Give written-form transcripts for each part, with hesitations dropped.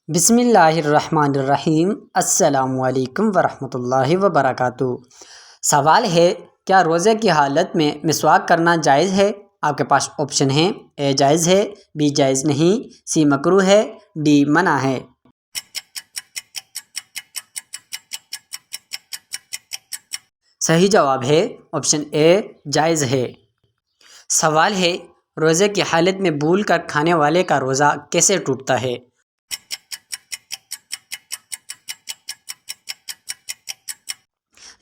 بسم اللہ الرحمن الرحیم۔ السلام علیکم ورحمۃ اللہ وبرکاتہ۔ سوال ہے، کیا روزے کی حالت میں مسواک کرنا جائز ہے؟ آپ کے پاس آپشن ہیں: اے جائز ہے، بی جائز نہیں، سی مکروہ ہے، ڈی منع ہے۔ صحیح جواب ہے آپشن اے، جائز ہے۔ سوال ہے، روزے کی حالت میں بھول کر کھانے والے کا روزہ کیسے ٹوٹتا ہے؟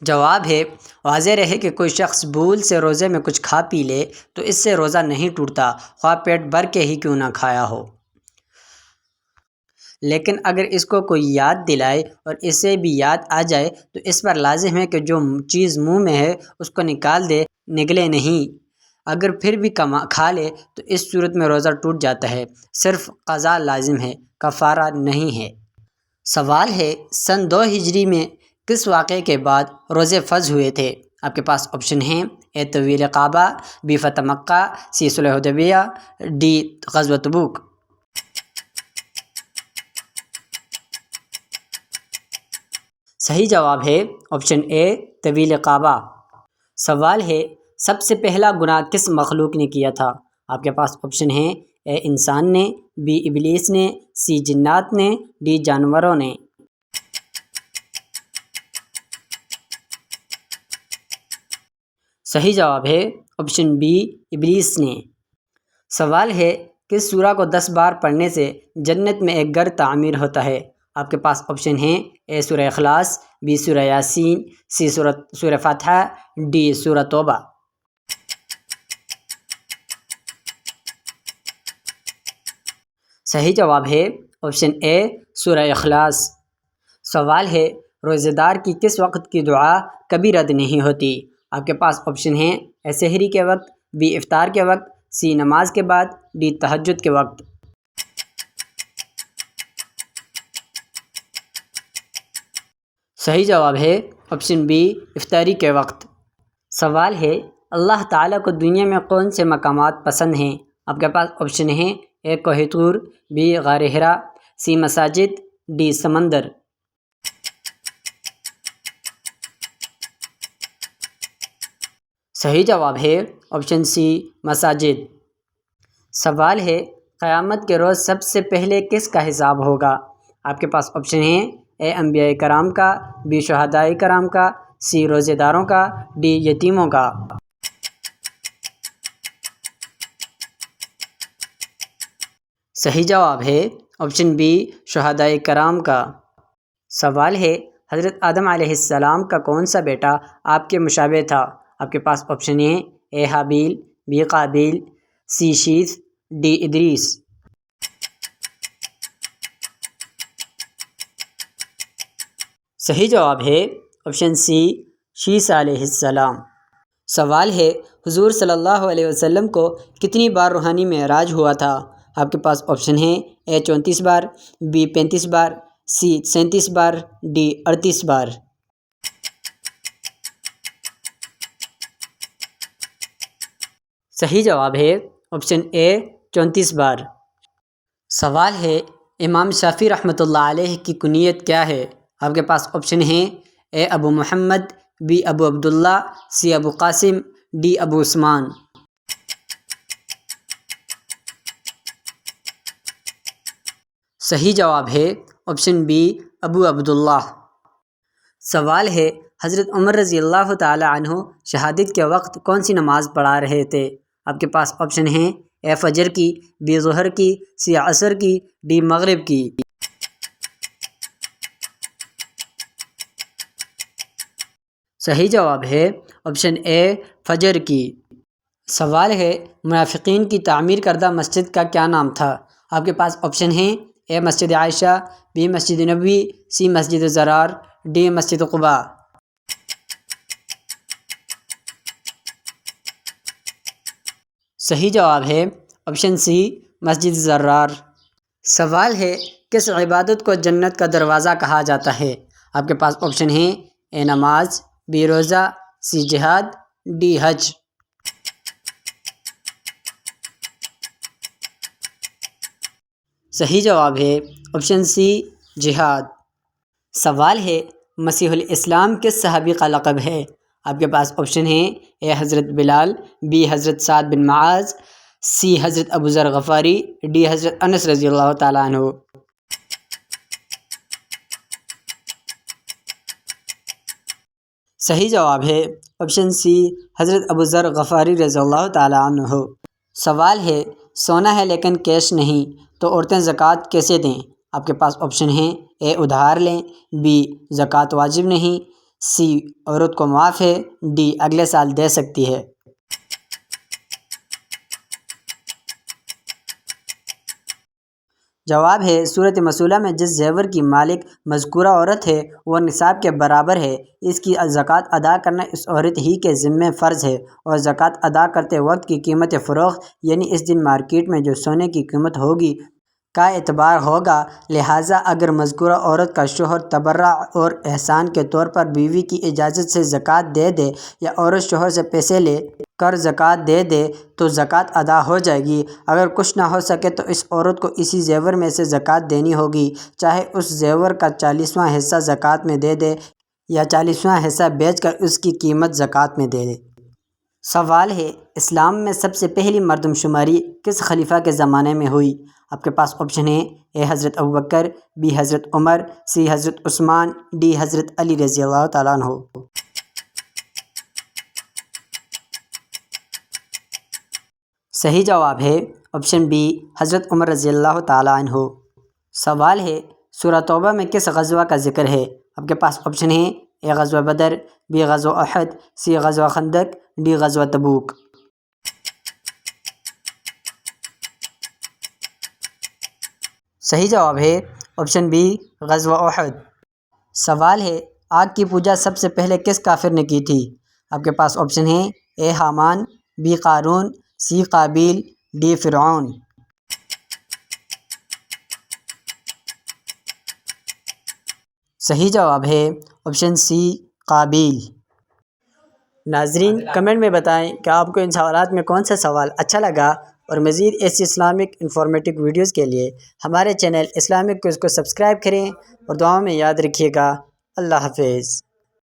جواب ہے، واضح رہے کہ کوئی شخص بھول سے روزے میں کچھ کھا پی لے تو اس سے روزہ نہیں ٹوٹتا، خواہ پیٹ بھر کے ہی کیوں نہ کھایا ہو۔ لیکن اگر اس کو کوئی یاد دلائے اور اسے بھی یاد آ جائے تو اس پر لازم ہے کہ جو چیز منہ میں ہے اس کو نکال دے، نگلے نہیں۔ اگر پھر بھی کھا لے تو اس صورت میں روزہ ٹوٹ جاتا ہے، صرف قضا لازم ہے، کفارہ نہیں ہے۔ سوال ہے، سن 2 ہجری میں کس واقعے کے بعد روزے فرض ہوئے تھے؟ آپ کے پاس آپشن ہیں: اے طویل کعبہ، بی فتح مکہ، سی صلح حدیبیہ، ڈی غزوہ تبوک۔ صحیح جواب ہے آپشن اے، طویل کعبہ۔ سوال ہے، سب سے پہلا گناہ کس مخلوق نے کیا تھا؟ آپ کے پاس آپشن ہیں: اے انسان نے، بی ابلیس نے، سی جنات نے، ڈی جانوروں نے۔ صحیح جواب ہے آپشن بی، ابلیس نے۔ سوال ہے، کس سورہ کو 10 بار پڑھنے سے جنت میں ایک گھر تعمیر ہوتا ہے؟ آپ کے پاس آپشن ہیں: اے سورہ اخلاص، بی سورہ یاسین، سی سورہ فاتحہ، ڈی سورہ توبہ۔ صحیح جواب ہے آپشن اے، سورہ اخلاص۔ سوال ہے، روزہ دار کی کس وقت کی دعا کبھی رد نہیں ہوتی؟ آپ کے پاس آپشن ہیں: اے سحری کے وقت، بی افطار کے وقت، سی نماز کے بعد، ڈی تہجد کے وقت۔ صحیح جواب ہے آپشن بی، افطاری کے وقت۔ سوال ہے، اللہ تعالیٰ کو دنیا میں کون سے مقامات پسند ہیں؟ آپ کے پاس آپشن ہیں: اے کوہ طور، بی غار حرا، سی مساجد، ڈی سمندر۔ صحیح جواب ہے آپشن سی، مساجد۔ سوال ہے، قیامت کے روز سب سے پہلے کس کا حساب ہوگا؟ آپ کے پاس آپشن ہیں: اے انبیاء کرام کا، بی شہداء کرام کا، سی روزے داروں کا، ڈی یتیموں کا۔ صحیح جواب ہے آپشن بی، شہداء کرام کا۔ سوال ہے، حضرت آدم علیہ السلام کا کون سا بیٹا آپ کے مشابہ تھا؟ آپ کے پاس آپشن ہیں: اے حابیل، بی قابیل، سی شیث، ڈی ادریس۔ صحیح جواب ہے آپشن سی، شیث علیہ السلام۔ سوال ہے، حضور صلی اللہ علیہ وسلم کو کتنی بار روحانی معراج ہوا تھا؟ آپ کے پاس آپشن ہیں: اے 34 بار، be 35 bar, C 37 bar, D 38 بار۔ صحیح جواب ہے آپشن اے، 34 بار۔ سوال ہے، امام شافعی رحمۃ اللہ علیہ کی کنیت کیا ہے؟ آپ کے پاس آپشن ہیں: اے ابو محمد، بی ابو عبداللہ، سی ابو قاسم، ڈی ابو عثمان۔ صحیح جواب ہے آپشن بی، ابو عبداللہ۔ سوال ہے، حضرت عمر رضی اللہ تعالی عنہ شہادت کے وقت کون سی نماز پڑھا رہے تھے؟ آپ کے پاس آپشن ہیں: اے فجر کی، بی ظہر کی، سی عصر کی، ڈی مغرب کی۔ صحیح جواب ہے آپشن اے، فجر کی۔ سوال ہے، منافقین کی تعمیر کردہ مسجد کا کیا نام تھا؟ آپ کے پاس آپشن ہیں: اے مسجد عائشہ، be Masjid Nabawi, C Masjid ضرار، D مسجد قباء۔ صحیح جواب ہے آپشن سی، مسجد ضرار۔ سوال ہے، کس عبادت کو جنت کا دروازہ کہا جاتا ہے؟ آپ کے پاس آپشن ہیں: اے نماز، بی روزہ، سی جہاد، ڈی حج۔ صحیح جواب ہے آپشن سی جہاد۔ سوال ہے مسیح الاسلام کس صحابی کا لقب ہے؟ آپ کے پاس آپشن ہیں اے حضرت بلال، بی حضرت سعد بن معاذ، سی حضرت ابو ذر غفاری، ڈی حضرت انس رضی اللہ تعالیٰ عنہ۔ صحیح جواب ہے آپشن سی حضرت ابو ذر غفاری رضی اللہ تعالیٰ عنہ۔ سوال ہے سونا ہے لیکن کیش نہیں تو عورتیں زکوٰۃ کیسے دیں؟ آپ کے پاس آپشن ہیں اے ادھار لیں، بی زکوٰۃ واجب نہیں، سی عورت کو معاف ہے، ڈی اگلے سال دے سکتی ہے۔ جواب ہے سورۃ مسولہ میں جس زیور کی مالک مذکورہ عورت ہے وہ نصاب کے برابر ہے، اس کی زکوٰۃ ادا کرنا اس عورت ہی کے ذمہ فرض ہے، اور زکوٰۃ ادا کرتے وقت کی قیمت فروخت یعنی اس دن مارکیٹ میں جو سونے کی قیمت ہوگی کا اعتبار ہوگا۔ لہٰذا اگر مذکورہ عورت کا شوہر تبرع اور احسان کے طور پر بیوی کی اجازت سے زکوٰۃ دے دے یا عورت شوہر سے پیسے لے کر زکوٰۃ دے دے تو زکوٰۃ ادا ہو جائے گی۔ اگر کچھ نہ ہو سکے تو اس عورت کو اسی زیور میں سے زکوٰۃ دینی ہوگی، چاہے اس زیور کا 40واں حصہ زکوٰۃ میں دے دے یا 40واں حصہ بیچ کر اس کی قیمت زکوٰۃ میں دے دے۔ سوال ہے اسلام میں سب سے پہلی مردم شماری کس خلیفہ کے زمانے میں ہوئی؟ آپ کے پاس آپشن ہیں اے حضرت ابوبکر، بی حضرت عمر، سی حضرت عثمان، ڈی حضرت علی رضی اللہ تعالیٰ عنہ۔ صحیح جواب ہے آپشن بی حضرت عمر رضی اللہ تعالیٰ عنہ۔ سوال ہے سورہ توبہ میں کس غزوہ کا ذکر ہے؟ آپ کے پاس آپشن ہیں اے غزوہ بدر، بی غزوہ احد، سی غزوہ خندق، ڈی غزوہ تبوک۔ صحیح جواب ہے آپشن بی غزوہ احد۔ سوال ہے آگ کی پوجا سب سے پہلے کس کافر نے کی تھی؟ آپ کے پاس آپشن ہیں اے حامان، بی قارون، سی قابیل، ڈی فرعون۔ صحیح جواب ہے آپشن سی قابیل۔ ناظرین کمنٹ میں بتائیں کہ آپ کو ان سوالات میں کون سا سوال اچھا لگا، اور مزید ایسی اسلامک انفارمیٹو ویڈیوز کے لیے ہمارے چینل اسلامک کوئز کو سبسکرائب کریں، اور دعاؤں میں یاد رکھیے گا۔ اللہ حافظ۔